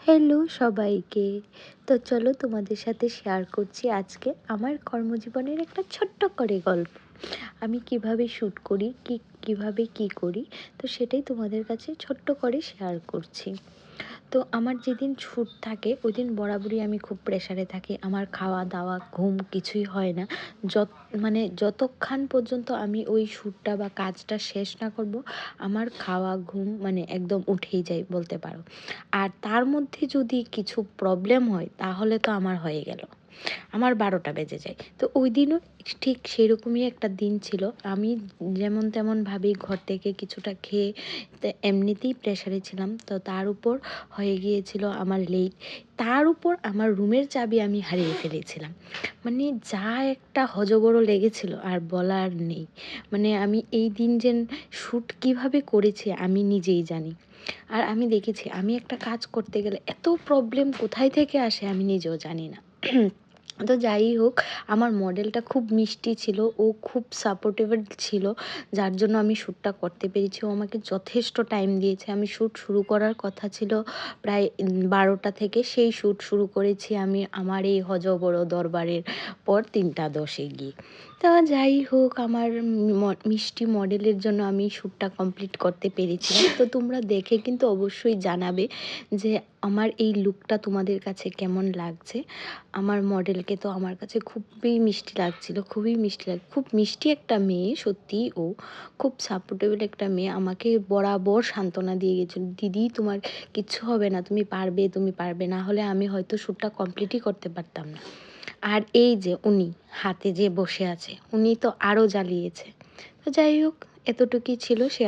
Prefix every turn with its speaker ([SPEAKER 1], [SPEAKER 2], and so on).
[SPEAKER 1] Hello সবাইকে। তো চলো তোমাদের সাথে শেয়ার করছি আজকে আমার কর্মজীবনের একটা ছোট্ট করে গল্প। আমি কিভাবে শ্যুট করি, কিভাবে কি করি, তো সেটাই তোমাদের কাছে ছোট্ট করে শেয়ার করছি। তো আমার যেদিন শ্যুট থাকে ওই দিন বরাবরই আমি খুব প্রেশারে থাকি। আমার খাওয়া দাওয়া ঘুম কিছুই হয় না। যত যতক্ষণ পর্যন্ত আমি ওই শ্যুটটা বা কাজটা শেষ না করব, আমার খাওয়া ঘুম একদম উঠেই যায় বলতে পারো। আর তার মধ্যে যদি কিছু প্রবলেম হয় তাহলে তো আমার হয়ে গেল, আমার 12টা বেজে যায়। তো ওই দিনও ঠিক সেরকমই একটা দিন ছিল। আমি যেমন তেমনভাবেই ঘর থেকে কিছুটা খেয়ে তো এমনিতেই প্রেশারে ছিলাম, তো তার উপর হয়ে গিয়েছিল আমার লেট। তার উপর আমার রুমের চাবি আমি হারিয়ে ফেলেছিলাম। যা একটা হজবড় লেগেছিল আর বলার নেই। আমি এই দিন যে শ্যুট কীভাবে করেছি আমি নিজেই জানি। আর আমি দেখেছি আমি একটা কাজ করতে গেলে এত প্রবলেম কোথায় থেকে আসে আমি নিজেও জানি না। তো যাই হোক, আমার মডেলটা খুব মিষ্টি ছিল, ও খুব সাপোর্টেবল ছিল, যার জন্য আমি শ্যুটটা করতে পেরেছি। ও আমাকে যথেষ্ট টাইম দিয়েছে। আমি শ্যুট শুরু করার কথা ছিল প্রায় 12টা থেকে, সেই শ্যুট শুরু করেছি আমি আমার এই হজবড় দরবারের পর 3টা 10-এ গিয়ে। তো যাই হোক, আমার মিষ্টি মডেলের জন্য আমি শ্যুটটা কমপ্লিট করতে পেরেছিলাম। তো তোমরা দেখে কিন্তু অবশ্যই জানাবে যে আমার এই লুকটা তোমাদের কাছে কেমন লাগছে। আমার মডেলকে তো আমার কাছে খুবই মিষ্টি লাগছিল, খুবই মিষ্টি খুব মিষ্টি একটা মেয়ে সত্যিই। ও খুব সাপোর্টেবল একটা মেয়ে, আমাকে বরাবর সান্ত্বনা দিয়ে গেছিল, দিদি তোমার কিচ্ছু হবে না, তুমি পারবে, তুমি পারবে, না হলে আমি হয়তো শ্যুটটা কমপ্লিটই করতে পারতাম না। আর এই যে উনি হাতে যে বসে আছে, উনি তো আরও জ্বালিয়েছে। তো যাই হোক, এতটুকুই ছিল। সে